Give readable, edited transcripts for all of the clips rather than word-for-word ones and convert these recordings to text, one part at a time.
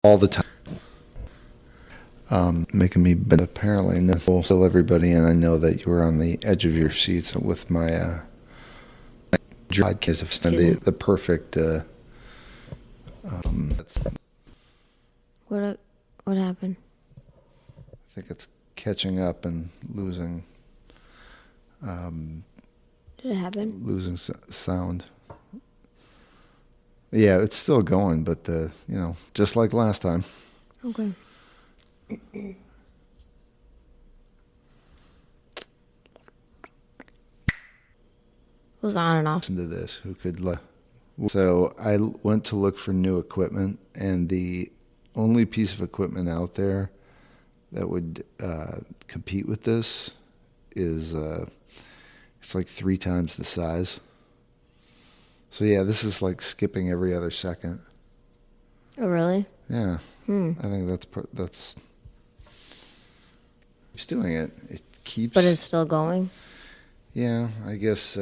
all the time. Making me, but apparently no. Fill everybody in. I know that you were on the edge of your seats with my podcast of the perfect. What happened? I think it's catching up and losing. Did it happen? Losing sound. Yeah, it's still going, but just like last time. Okay. It was on and off. Listen to this. Who could? So I went to look for new equipment, and the only piece of equipment out there that would compete with this is it's like 3 times the size. So yeah, this is like skipping every other second. Oh really? Yeah. I think that's. It's doing it. It keeps. But it's still going. Yeah, I guess.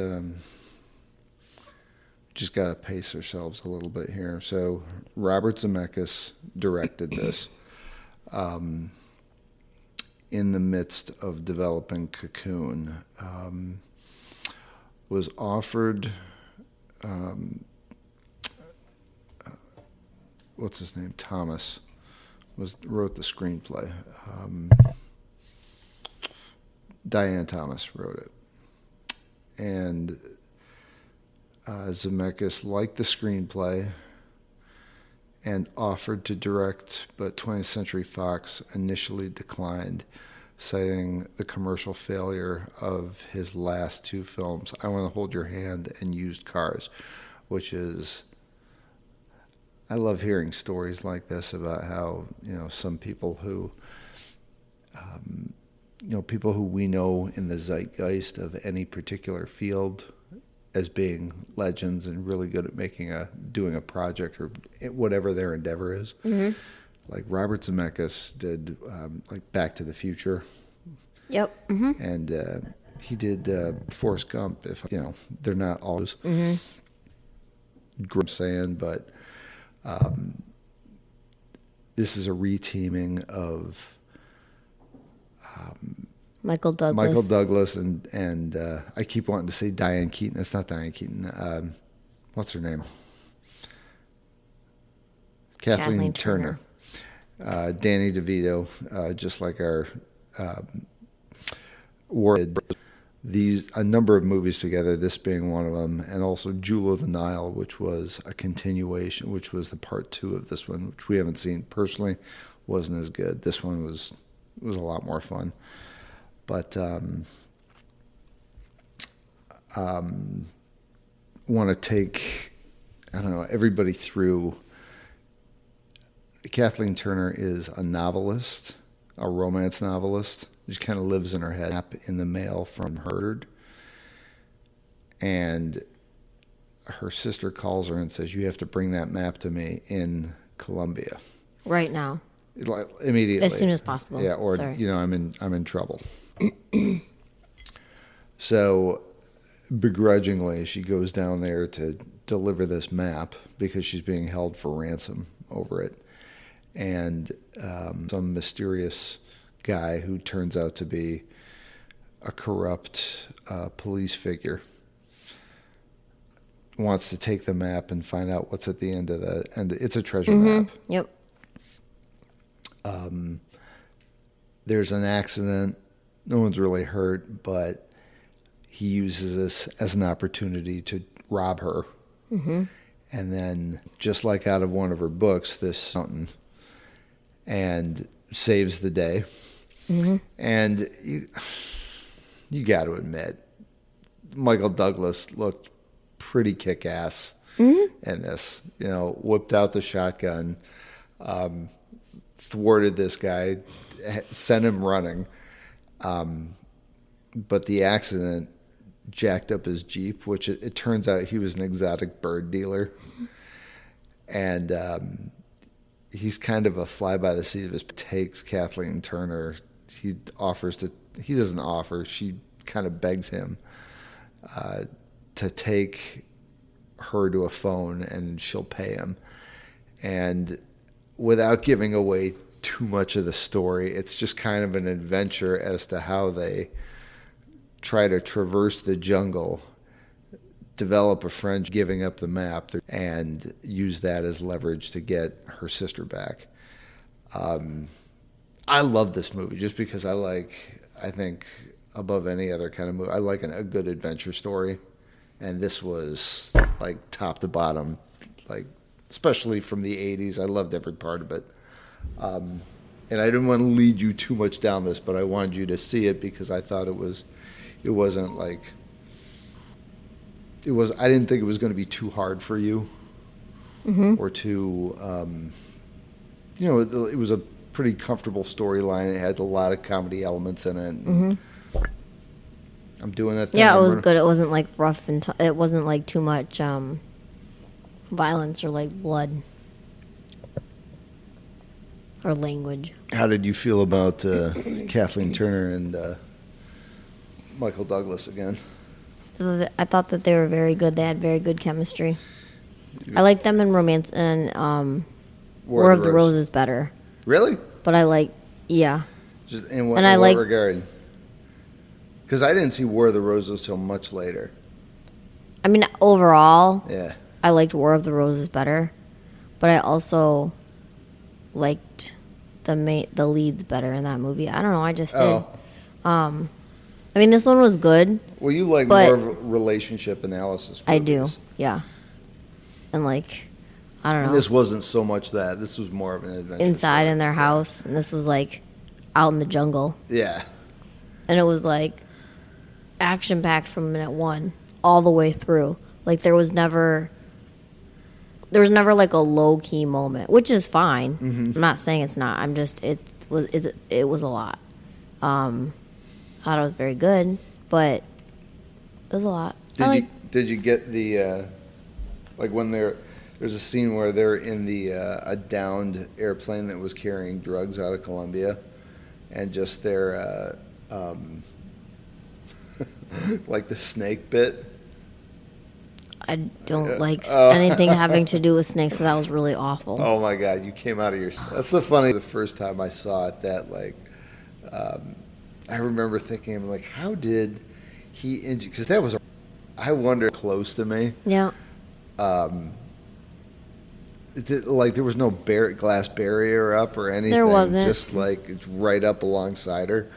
Just got to pace ourselves a little bit here. So Robert Zemeckis directed this in the midst of developing Cocoon. Was offered, what's his name? Thomas wrote the screenplay. Diane Thomas wrote it. And Zemeckis liked the screenplay and offered to direct, but 20th Century Fox initially declined, citing the commercial failure of his last 2 films, I Want to Hold Your Hand and Used Cars, which is, I love hearing stories like this about how, some people who, people who we know in the zeitgeist of any particular field as being legends and really good at doing a project or whatever their endeavor is. Mm-hmm. Like Robert Zemeckis did, like Back to the Future. Yep. Mm-hmm. And he did Forrest Gump. If they're not always. Mm-hmm. I'm saying, but this is a reteaming of. Michael Douglas and I keep wanting to say Diane Keaton. It's not Diane Keaton. What's her name? Kathleen Turner. Danny DeVito, just like our war did a number of movies together, this being one of them, and also Jewel of the Nile, which was a continuation, which was the part 2 of this one, which we haven't seen. Personally, wasn't as good. This one was a lot more fun. But want to take, everybody through. Kathleen Turner is a novelist, a romance novelist. She kind of lives in her head. In the mail from Herd, and her sister calls her and says, "You have to bring that map to me in Colombia right now, immediately, as soon as possible." Yeah, or I'm in trouble. So, begrudgingly, she goes down there to deliver this map because she's being held for ransom over it. And some mysterious guy who turns out to be a corrupt police figure wants to take the map and find out what's at the end of that. And it's a treasure map. Yep. There's an accident. No one's really hurt, but he uses this as an opportunity to rob her. Mm-hmm. And then, just like out of one of her books, this mountain, and saves the day. Mm-hmm. And you got to admit, Michael Douglas looked pretty kick-ass in this. Whipped out the shotgun, thwarted this guy, sent him running. But the accident jacked up his Jeep, which it turns out he was an exotic bird dealer. And he's kind of a fly by the seat of his pants. Takes Kathleen Turner. He doesn't offer. She kind of begs him to take her to a phone and she'll pay him. And without giving away too much of the story, it's just kind of an adventure as to how they try to traverse the jungle, develop a friend, giving up the map, and use that as leverage to get her sister back. I love this movie just because I think above any other kind of movie, I like a good adventure story. And this was like top to bottom, like especially from the 80s. I loved every part of it. And I didn't want to lead you too much down this, but I wanted you to see it because I thought I didn't think it was going to be too hard for you, or too, it was a pretty comfortable storyline. It had a lot of comedy elements in it. And I'm doing that thing. Yeah, it was good. It wasn't like rough and it wasn't like too much violence or like blood or language. How did you feel about Kathleen Turner and Michael Douglas again? I thought that they were very good. They had very good chemistry. I like them in romance and War of the Roses better. Really? But I like, yeah. Just in what regard? Because I didn't see War of the Roses till much later. I mean, overall, yeah, I liked War of the Roses better, but I also liked the leads better in that movie. I don't know. I just did. I mean, this one was good. Well, you like more of a relationship analysis. I do, yeah. And like, I don't know. And this wasn't so much that. This was more of an adventure. Inside in their house, and this was like out in the jungle. Yeah. And it was like action-packed from minute one all the way through. Like there was never like a low-key moment, which is fine. Mm-hmm. I'm not saying it's not. I'm just it was a lot. I thought it was very good, but it was a lot. Did you get the like when there's a scene where they're in a downed airplane that was carrying drugs out of Colombia, and just their like the snake bit. I don't like anything having to do with snakes, so that was really awful. Oh my God, you came out of your... That's the first time I saw it, that like, I remember thinking, like, how did he injure... Because that was, I wonder, close to me. Yeah. Like there was no glass barrier up or anything. There wasn't. Just like it's right up alongside her.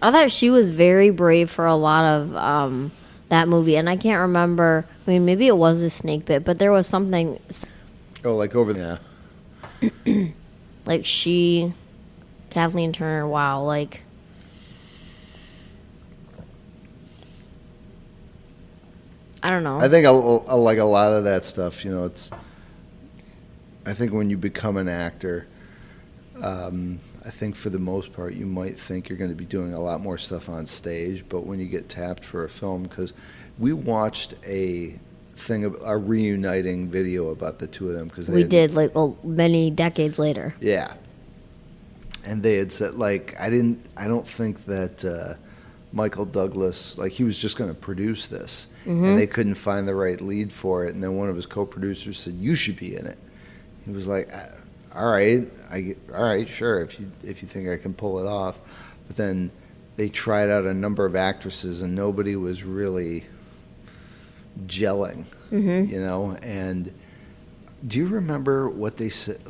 I thought she was very brave for a lot of that movie, and I can't remember. I mean, maybe it was the snake bit, but there was something. Oh, like over there. Yeah. Like Kathleen Turner. Wow, like. I don't know. I think like a lot of that stuff, it's. I think when you become an actor, I think for the most part you might think you're going to be doing a lot more stuff on stage, but when you get tapped for a film, because we watched a reuniting video about the two of them, because many decades later. Yeah, and they had said like I don't think that Michael Douglas, like he was just going to produce this, and they couldn't find the right lead for it, and then one of his co-producers said you should be in it. He was like, all right, sure, if you think I can pull it off. But then they tried out a number of actresses, and nobody was really gelling, And do you remember what they said,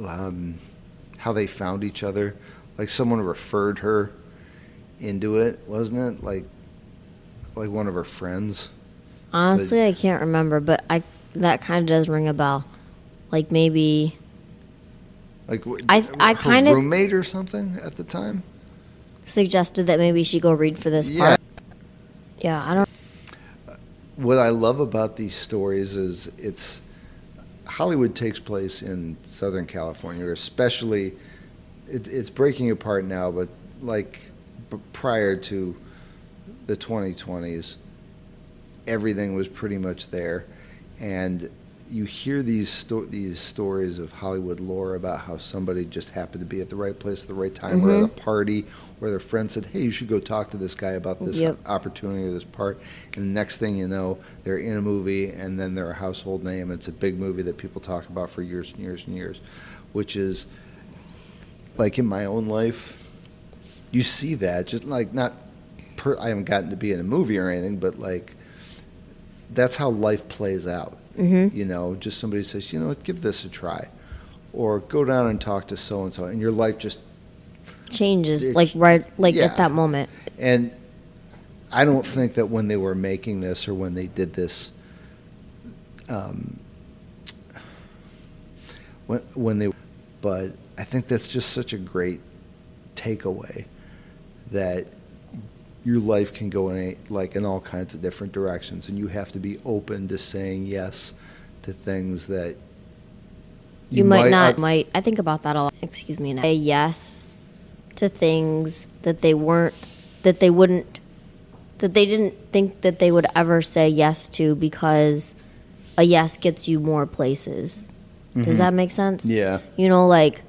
how they found each other? Like someone referred her into it, wasn't it? Like one of her friends. Honestly, I can't remember, but that kind of does ring a bell. Like maybe. Like I kind of roommate or something at the time suggested that maybe she go read for this part. Yeah, I don't. What I love about these stories is Hollywood takes place in Southern California, especially it's breaking apart now, but like prior to the 2020s, everything was pretty much there, and you hear these stories of Hollywood lore about how somebody just happened to be at the right place at the right time, or at a party, where their friend said, hey, you should go talk to this guy about this opportunity or this part. And the next thing you know, they're in a movie, and then they're a household name. It's a big movie that people talk about for years and years and years. which is like in my own life, you see that just like I haven't gotten to be in a movie or anything, but like that's how life plays out. Mm-hmm. You know, just somebody says, you know what, give this a try, or go down and talk to so and so, and your life just changes at that moment. And I don't think that when they were making this or when they did this, but I think that's just such a great takeaway that your life can go in all kinds of different directions, and you have to be open to saying yes to things that you might. I think about that a lot. Excuse me. Say yes to things that they didn't think that they would ever say yes to, because a yes gets you more places. Does that make sense? Yeah. You know, like,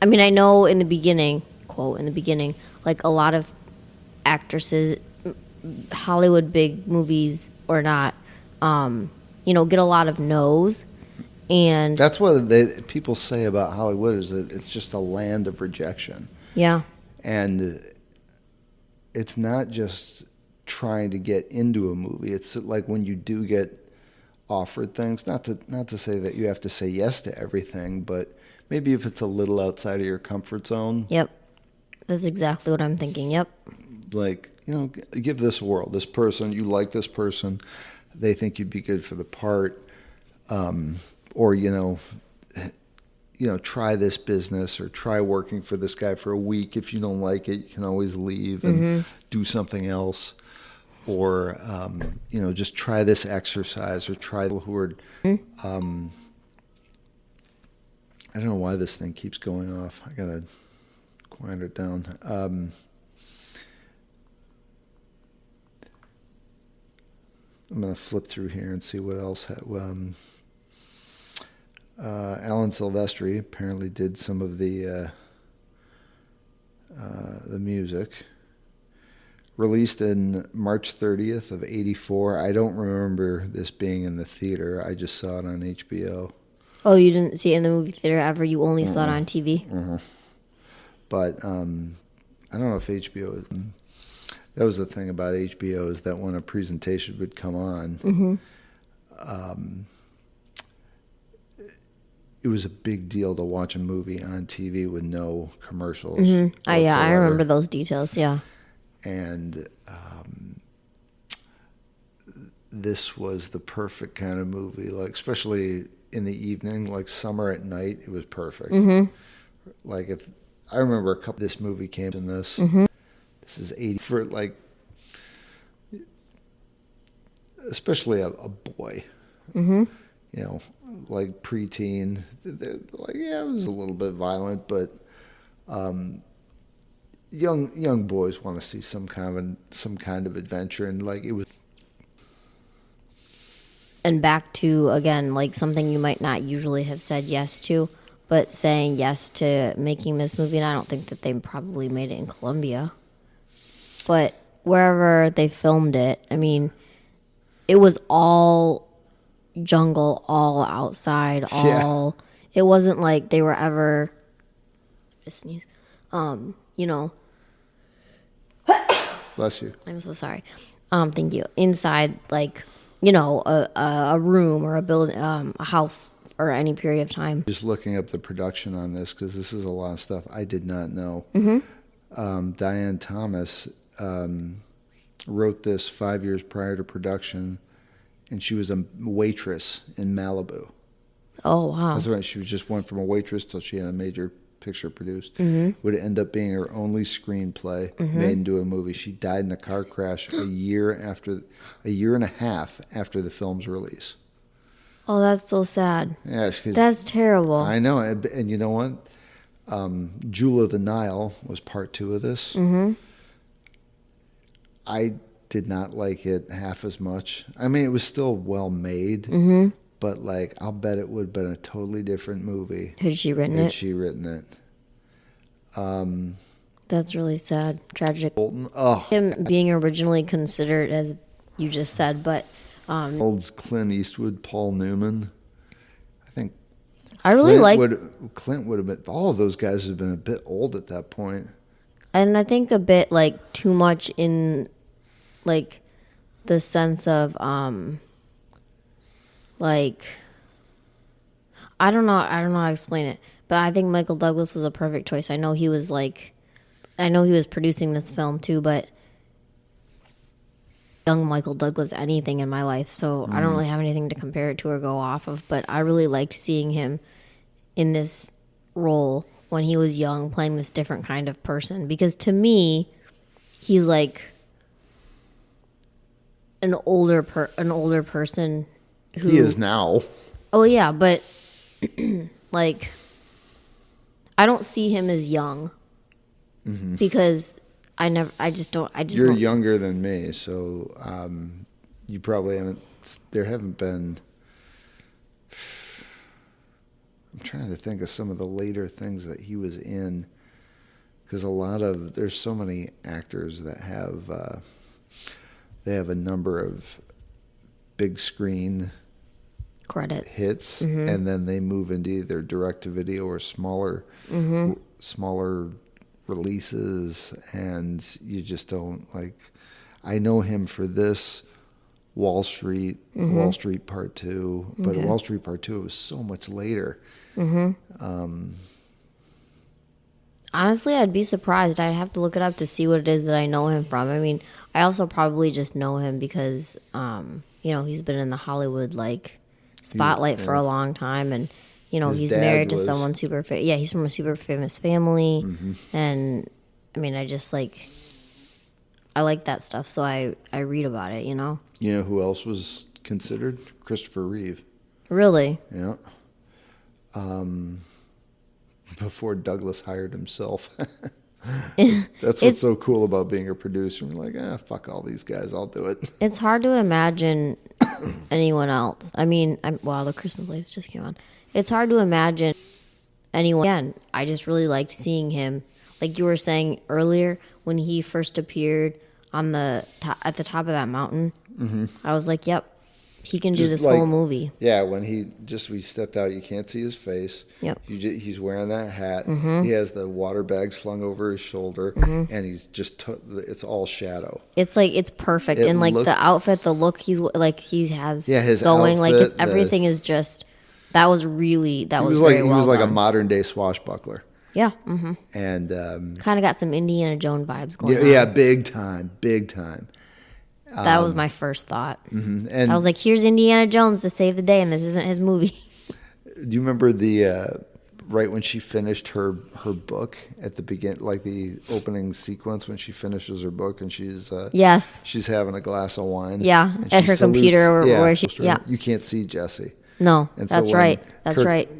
I mean, I know in the beginning, quote, in the beginning, like a lot of actresses, Hollywood big movies or not, get a lot of no's. And that's what people say about Hollywood, is that it's just a land of rejection. Yeah. And it's not just trying to get into a movie. It's like when you do get offered things, not to say that you have to say yes to everything, but maybe if it's a little outside of your comfort zone. Yep. That's exactly what I'm thinking. Yep. Like, give this a whirl. This person, you like this person, they think you'd be good for the part, or try this business, or try working for this guy for a week. If you don't like it, you can always leave and do something else. Or, just try this exercise, or try who are, I don't know why this thing keeps going off. I got to wind it down. I'm going to flip through here and see what else. Alan Silvestri apparently did some of the music. Released in March 30th of 84. I don't remember this being in the theater. I just saw it on HBO. Oh, you didn't see it in the movie theater ever? You only saw it on TV? Mm-hmm. But I don't know if HBO... That was the thing about HBO, is that when a presentation would come on, it was a big deal to watch a movie on TV with no commercials. Mm-hmm. I remember those details, yeah. And this was the perfect kind of movie, like especially in the evening, like summer at night. It was perfect. Mm-hmm. Like if I remember this movie came in this. Mm-hmm. This is 80 for like, especially a boy. Mm-hmm. Like preteen. Like it was a little bit violent, but. Young boys want to see some kind of adventure, and like it was. And back to again, like something you might not usually have said yes to, but saying yes to making this movie. And I don't think that they probably made it in Colombia, but wherever they filmed it, I mean, it was all jungle, all outside, all. Yeah. It wasn't like they were ever. Just sneeze. Bless you. I'm so sorry. Thank you. Inside, like, a room or a building, a house, or any period of time. Just looking up the production on this, because this is a lot of stuff I did not know. Mm-hmm. Diane Thomas wrote this 5 years prior to production, and she was a waitress in Malibu. Oh, wow. That's right. She just went from a waitress till she had a major picture produced. Mm-hmm. Would end up being her only screenplay made into a movie. She died in a car crash a year and a half after the film's release. Oh, that's so sad. Yeah, that's terrible. I know, and you know what? Jewel of the Nile was part 2 of this. Mm-hmm. I did not like it half as much. I mean, it was still well made. Mm-hmm. But, like, I'll bet it would have been a totally different movie. Had she written it? That's really sad. Tragic. Him being originally considered, as you just said, but... Old Clint Eastwood, Paul Newman. I really like, Clint would have been. All of those guys would have been a bit old at that point. and I think a bit like too much in like the sense of like I don't know how to explain it, but I think Michael Douglas was a perfect choice. I know he was producing this film too, but young Michael Douglas anything in my life, so I don't really have anything to compare it to or go off of, but I really liked seeing him in this role when he was young, playing this different kind of person, because to me he's like an older person who He is now. Oh yeah, but like I don't see him as young because You're younger than me, so you probably haven't. There haven't been. I'm trying to think of some of the later things that he was in, because there's so many actors that have they have a number of big screen credits hits, and then they move into either direct to video or smaller releases, and you just don't like. I know him for this Wall Street Part 2, but Wall Street Part 2 was so much later. Honestly, I'd be surprised. I'd have to look it up to see what it is that I know him from. I mean, I also probably just know him because he's been in the Hollywood spotlight for a long time, and he's married to someone super famous. Yeah, he's from a super famous family, and I mean, I just I like that stuff, so I read about it. You know who else was considered? Christopher Reeve. Really? Yeah. Before Douglas hired himself. That's what's so cool about being a producer. We're like, fuck all these guys, I'll do it. It's hard to imagine anyone else. I mean, the Christmas lights just came on. It's hard to imagine anyone. Again, I just really liked seeing him. Like you were saying earlier, when he first appeared at the top of that mountain, I was like, yep, he can do this whole movie. Yeah, when we stepped out, you can't see his face. Yep. He's wearing that hat. He has the water bag slung over his shoulder, and he's it's all shadow. It's it's perfect. And the outfit, the look he has his going, outfit, everything is just, that was very well He was like done. a modern day swashbuckler. Yeah. And kind of got some Indiana Jones vibes going on. Yeah, big time. That was my first thought. And I was like, here's Indiana Jones to save the day, and this isn't his movie. Do you remember right when she finished her book at the beginning, like the opening sequence when she finishes her book and she's yes, she's having a glass of wine. Yeah, at her computer where she you can't see Jesse. No, that's right.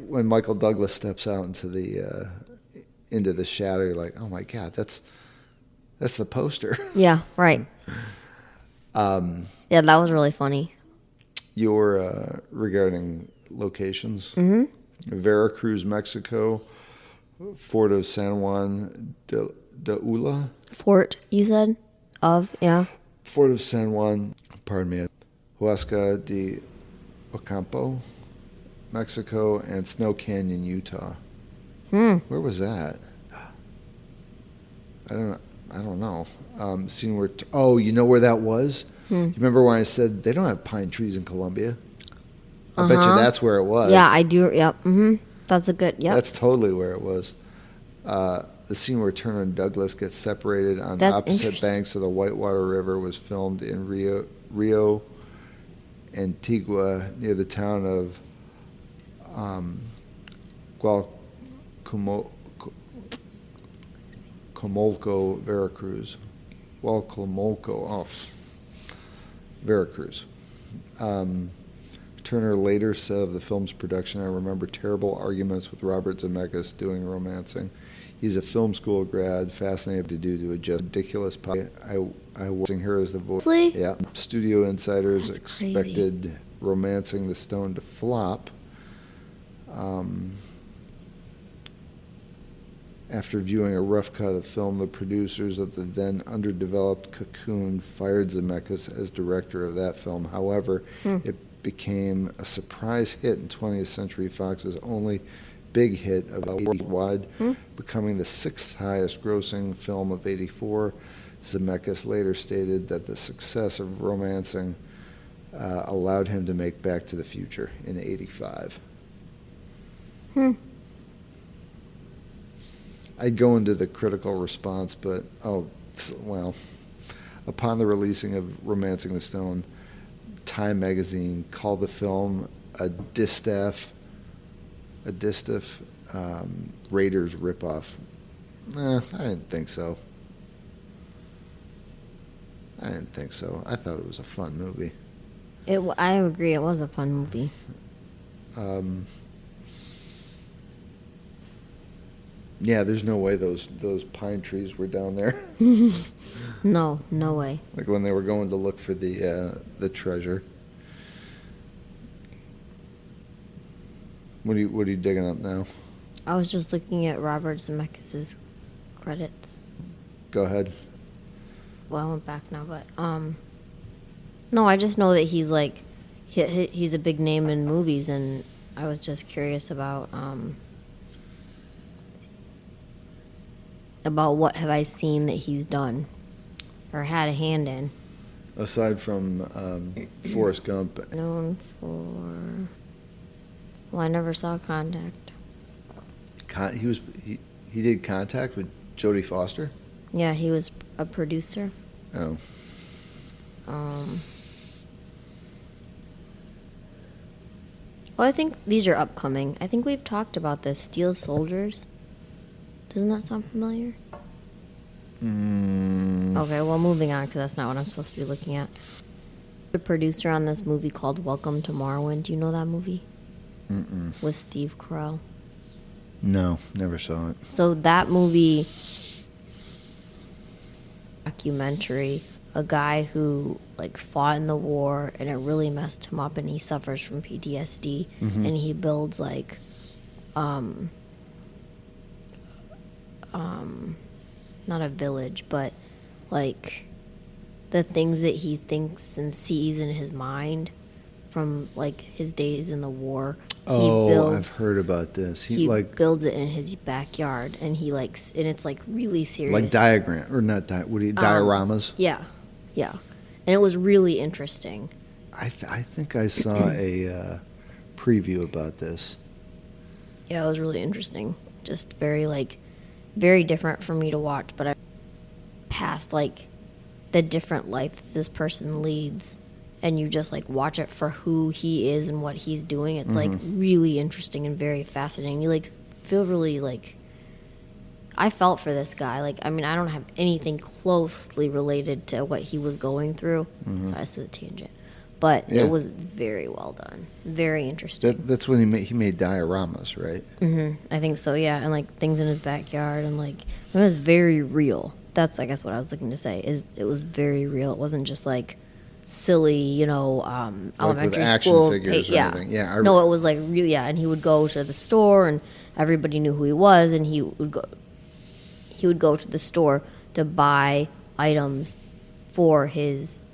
When Michael Douglas steps out into the shadow, you're like, oh my God, that's the poster. Yeah, right. Yeah, that was really funny. Your regarding locations, Veracruz, Mexico, Fort of San Juan de Ula. Fort, you said? Yeah. Fort of San Juan, pardon me, Huasca de Ocampo, Mexico, and Snow Canyon, Utah. Where was that? I don't know. Seen where? You know where that was? You remember when I said they don't have pine trees in Colombia? I bet you that's where it was. Yeah, I do. Yep. That's a good. Yep. That's totally where it was. The scene where Turner and Douglas get separated on opposite banks of the Whitewater River was filmed in Rio Antigua, near the town of Comolco, Veracruz. Veracruz. Turner later said of the film's production, "I remember terrible arguments with Robert Zemeckis doing romancing. He's a film school grad, fascinated to do a just ridiculous pie. I was her as the voice." Really? Yeah. Studio insiders That's expected crazy. Romancing the Stone to flop. After viewing a rough cut of the film, the producers of the then underdeveloped Cocoon fired Zemeckis as director of that film. However, it became a surprise hit in 20th Century Fox's only big hit of worldwide, becoming the sixth highest grossing film of '84. Zemeckis later stated that the success of Romancing allowed him to make Back to the Future in '85. I'd go into the critical response, but, upon the releasing of Romancing the Stone, Time magazine called the film a distaff Raiders ripoff. I didn't think so. I thought it was a fun movie. I agree, it was a fun movie. Yeah, there's no way those pine trees were down there. No way. Like when they were going to look for the treasure. What are you digging up now? I was just looking at Robert Zemeckis' credits. Go ahead. Well, I went back now, but no, I just know that he's like he's a big name in movies, and I was just curious about what have I seen that he's done or had a hand in. Aside from Forrest Gump. Known for... Well, I never saw Contact. He did Contact with Jodie Foster? Yeah, he was a producer. Oh. Well, I think these are upcoming. I think we've talked about this. Steel Soldiers. Doesn't that sound familiar? Okay, well, moving on, because that's not what I'm supposed to be looking at. The producer on this movie called Welcome to Marwen. Do you know that movie? Mm-mm. With Steve Carell. No, never saw it. So that movie, documentary, a guy who like fought in the war and it really messed him up and he suffers from PTSD, and he builds like not a village, but like the things that he thinks and sees in his mind from like his days in the war. I've heard about this. He like builds it in his backyard, and and it's like really serious. Like dioramas? Yeah, and it was really interesting. I think I saw a preview about this. Yeah, it was really interesting. Just very different for me to watch, but I passed like the different life that this person leads, and you just like watch it for who he is and what he's doing. It's like really interesting and very fascinating. You like feel really like I felt for this guy. Like, I mean, I don't have anything closely related to what he was going through. So I said the tangent. But it was very well done. Very interesting. That's when he made dioramas, right? I think so, yeah. And like things in his backyard, and like it was very real. That's, I guess, what I was looking to say. Is it was very real. It wasn't just like silly, elementary with action school figures or anything. Yeah. No, it was like really, yeah. And he would go to the store, and everybody knew who he was, and he would go to the store to buy items for his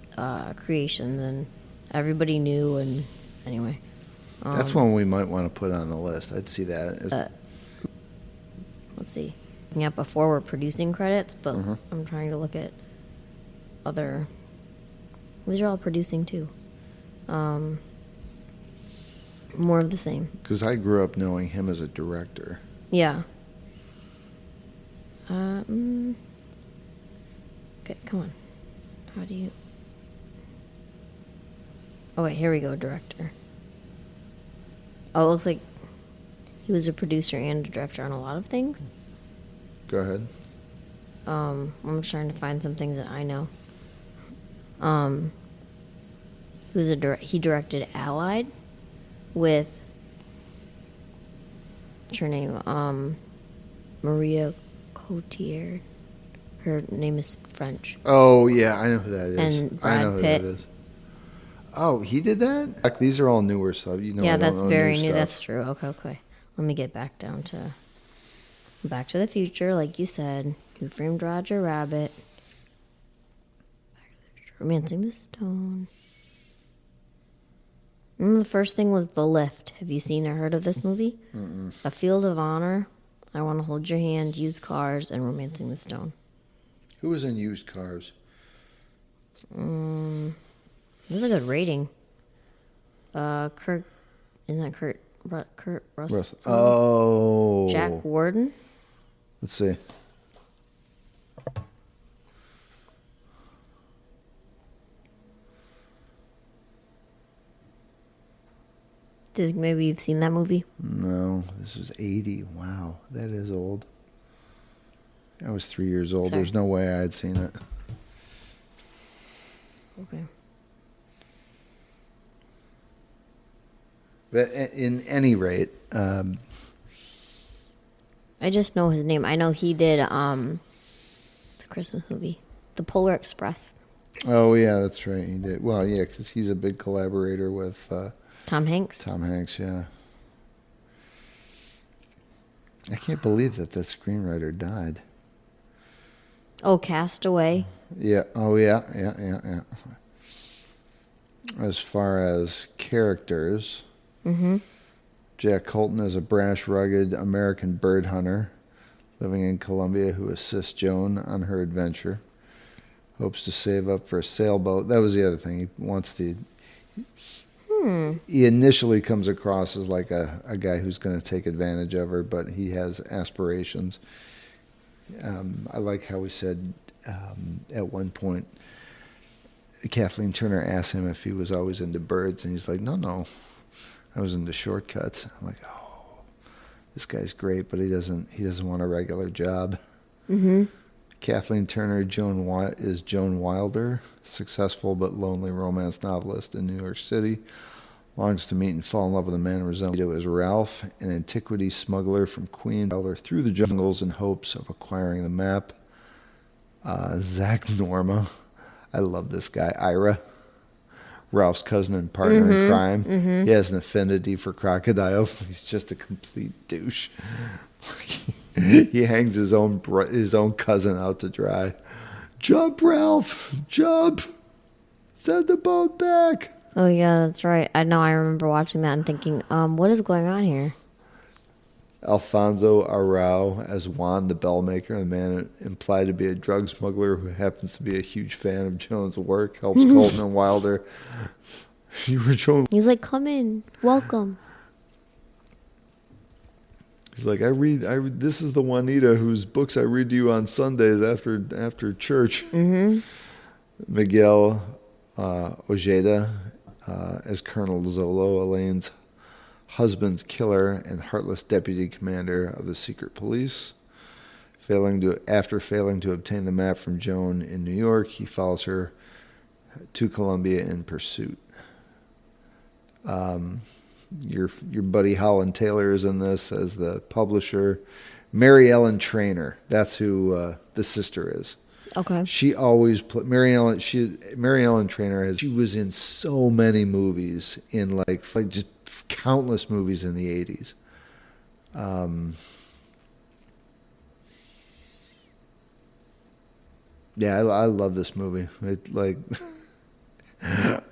creations, and everybody knew. And anyway, that's one we might want to put on the list. I'd see that. Let's see. Yeah, before we're producing credits, but I'm trying to look at other. These are all producing too. More of the same. Because I grew up knowing him as a director. Yeah. Okay, come on. How do you... Oh, wait, here we go, director. Oh, it looks like he was a producer and a director on a lot of things. Go ahead. I'm just trying to find some things that I know. He directed Allied with... What's her name? Maria Cotillard. Her name is French. Oh, yeah, I know who that is. And Brad I know who Pitt. that is. Oh, he did that? These are all newer stuff. Yeah, that's very new. That's true. Okay. Let me get back down to Back to the Future, like you said. Who Framed Roger Rabbit? Back to the Future. Romancing the Stone. The first thing was The Lift. Have you seen or heard of this movie? Mm-mm. A Field of Honor, I Want to Hold Your Hand, Used Cars, and Romancing the Stone. Who was in Used Cars? This is a good rating. Kurt, isn't that Kurt Russell? Oh. Jack Warden? Let's see. Maybe you've seen that movie? No, this was 80. Wow, that is old. I was 3 years old. Sorry. There's no way I had seen it. Okay. But in any rate, I just know his name. I know he did it's a Christmas movie, The Polar Express. oh yeah, that's right. He did. Well, yeah, because he's a big collaborator with Tom Hanks. Tom Hanks. Yeah. I can't believe that screenwriter died. Oh, Castaway. Yeah. Oh yeah. As far as characters. Mm-hmm. Jack Colton is a brash, rugged American bird hunter living in Colombia who assists Joan on her adventure. Hopes to save up for a sailboat. That was the other thing. He wants to... He initially comes across as like a guy who's going to take advantage of her, but he has aspirations. I like how he said at one point, Kathleen Turner asked him if he was always into birds, and he's like, no. I was into shortcuts. I'm like, oh, this guy's great, but he doesn't want a regular job. Mm-hmm. Kathleen Turner is Joan Wilder, successful but lonely romance novelist in New York City. Longs to meet and fall in love with a man resembling as Ralph, an antiquity smuggler from Queens, Wilder through the jungles in hopes of acquiring the map. Zach Norma, I love this guy. Ira, Ralph's cousin and partner in crime. Mm-hmm. He has an affinity for crocodiles. He's just a complete douche. He hangs his own cousin out to dry. Jump, Ralph! Jump! Send the boat back! Oh, yeah, that's right. I know. I remember watching that and thinking, what is going on here? Alfonso Arau as Juan, the bellmaker, the man implied to be a drug smuggler who happens to be a huge fan of Joan's work, helps Colton and Wilder. He's like, come in, welcome. He's like, I read. This is the Juanita whose books I read to you on Sundays after church. Mm-hmm. Miguel Ojeda as Colonel Zolo, Elaine's husband's killer and heartless deputy commander of the secret police. After failing to obtain the map from Joan in New York, he follows her to Colombia in pursuit. Your buddy Holland Taylor is in this as the publisher. Mary Ellen Trainor, that's who the sister is. Okay. She always Mary Ellen Trainor she was in so many movies in like just countless movies in the 80s. Yeah, I love this movie. It like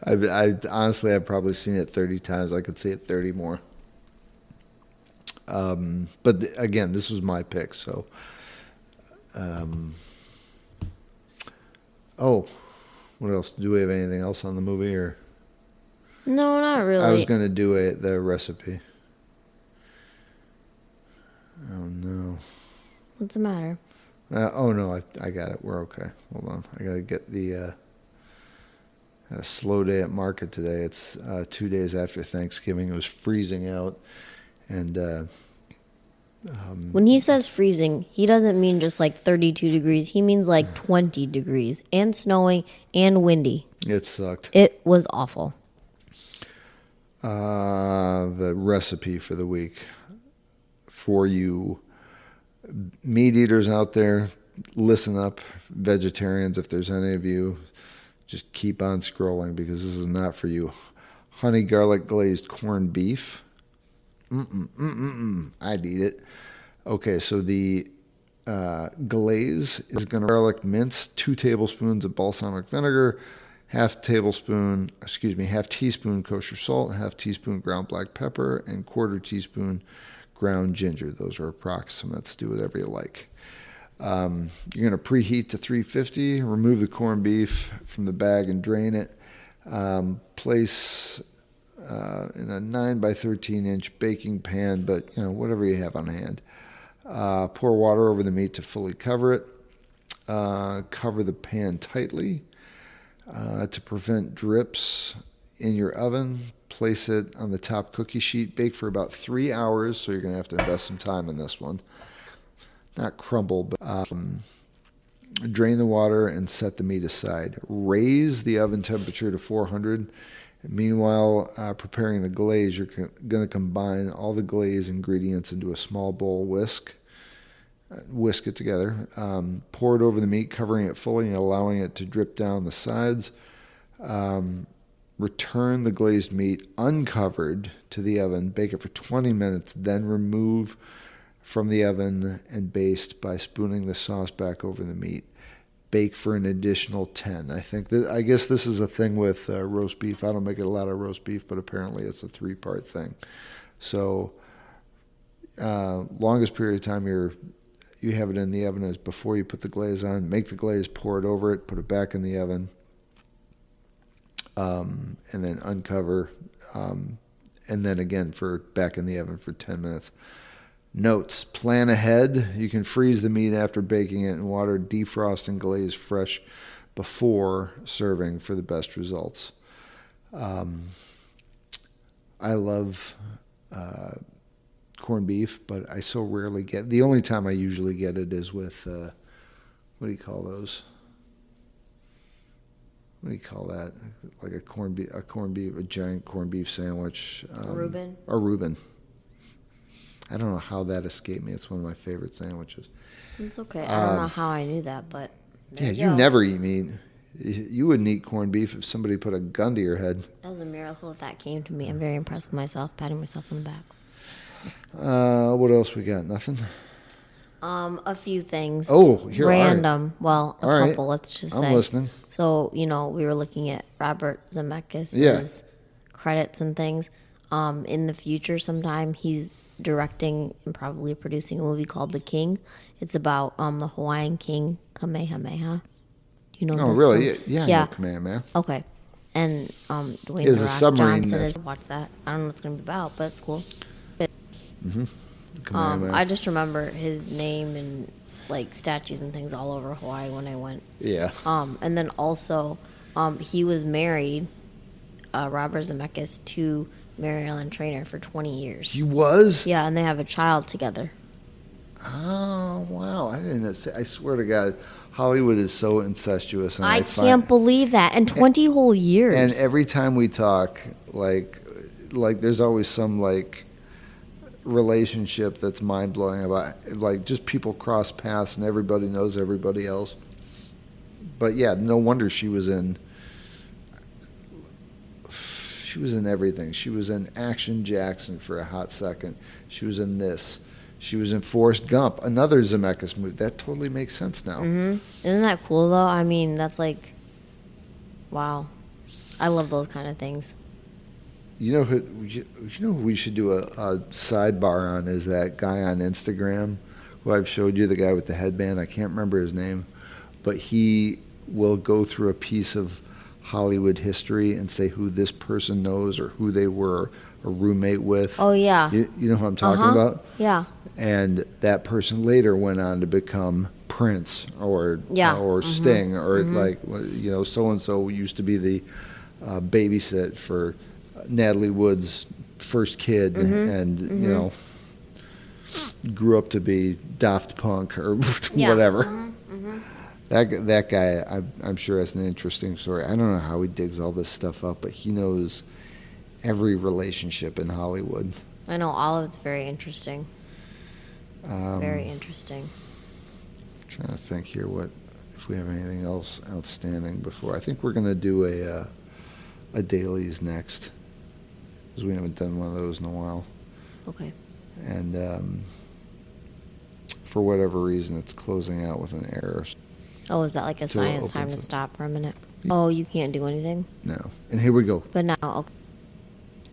I've probably seen it 30 times. I could see it 30 more. But again, this was my pick, so what else? Do we have anything else on the movie or? No, not really. I was going to do the recipe. Oh no. What's the matter? Oh no, I got it. We're okay. Hold on. I got to get had a slow day at market today. It's 2 days after Thanksgiving. It was freezing out, and when he says freezing, he doesn't mean just like 32 degrees. He means like 20 degrees and snowing and windy. It sucked. It was awful. The recipe for the week for you meat eaters out there, listen up, vegetarians, if there's any of you, just keep on scrolling because this is not for you. Honey garlic glazed corned beef. I'd eat it. Okay, so the glaze is going to garlic mince, 2 tablespoons of balsamic vinegar, half teaspoon kosher salt, half teaspoon ground black pepper, and quarter teaspoon ground ginger. Those are approximates. Do whatever you like. You're going to preheat to 350. Remove the corned beef from the bag and drain it. Place in a 9 by 13 inch baking pan, but whatever you have on hand. Pour water over the meat to fully cover it. Cover the pan tightly to prevent drips in your oven. Place it on the top cookie sheet. Bake for about 3 hours, so you're going to have to invest some time in this one. Not crumble, but drain the water and set the meat aside. Raise the oven temperature to 400. Meanwhile, preparing the glaze, you're going to combine all the glaze ingredients into a small bowl. Whisk it together. Pour it over the meat, covering it fully and allowing it to drip down the sides. Return the glazed meat uncovered to the oven. Bake it for 20 minutes, then remove from the oven and baste by spooning the sauce back over the meat. Bake for an additional 10. I guess this is a thing with roast beef. I don't make a lot of roast beef, but apparently it's a 3-part thing. So longest period of time you have it in the oven is before you put the glaze on. Make the glaze, pour it over it, put it back in the oven, and then uncover, and then again back in the oven for 10 minutes. Notes: plan ahead. You can freeze the meat after baking it in water. Defrost and glaze fresh before serving for the best results. I love corned beef, but I so rarely get. The only time I usually get it is with what do you call those? What do you call that? Like a giant corned beef sandwich. Reuben. A Reuben. I don't know how that escaped me. It's one of my favorite sandwiches. It's okay. I don't know how I knew that, but you never eat meat. You wouldn't eat corned beef if somebody put a gun to your head. That was a miracle if that came to me. I'm very impressed with myself, patting myself on the back. What else we got? Nothing? A few things. Oh, here. Random. Right. Well, a all couple, right. let's just say. I'm listening. So, we were looking at Robert Zemeckis' credits and things. In the future sometime, he's directing and probably producing a movie called The King. It's about the Hawaiian king Kamehameha. Do you know this? Oh, really? Yeah, I know Kamehameha. Okay. And Dwayne Is The a Rock submarine Johnson myth. is watch that. I don't know what it's going to be about, but it's cool. Kamehameha. I just remember his name and statues and things all over Hawaii when I went. Yeah. And then also, he was married, Robert Zemeckis, to Mary Ellen Trainor for 20 years. He was? Yeah, and they have a child together. Oh, wow. I didn't say. I swear to God, Hollywood is so incestuous. And I can't believe that. And 20 whole years. And every time we talk, like there's always some, relationship that's mind-blowing about, just people cross paths and everybody knows everybody else. But, yeah, no wonder she was in everything. She was in Action Jackson for a hot second. She was in this. She was in Forrest Gump, another Zemeckis movie. That totally makes sense now. Mm-hmm. Isn't that cool, though? I mean, that's wow. I love those kind of things. You know who we should do a sidebar on is that guy on Instagram who I've showed you, the guy with the headband. I can't remember his name, but he will go through a piece of Hollywood history and say who this person knows or who they were a roommate with. Oh, yeah. You know who I'm talking about? Yeah. And that person later went on to become Prince or Sting or so-and-so used to be the babysit for Natalie Wood's first kid and grew up to be Daft Punk or whatever. That guy, I'm sure has an interesting story. I don't know how he digs all this stuff up, but he knows every relationship in Hollywood. I know all of it's very interesting. Very interesting. I'm trying to think here if we have anything else outstanding before. I think we're going to do a dailies next because we haven't done one of those in a while. Okay. And for whatever reason, it's closing out with an error. Oh, is that like a So sign it it's time to opens up. stop for a minute? Oh, you can't do anything? No. And here we go. But now, okay.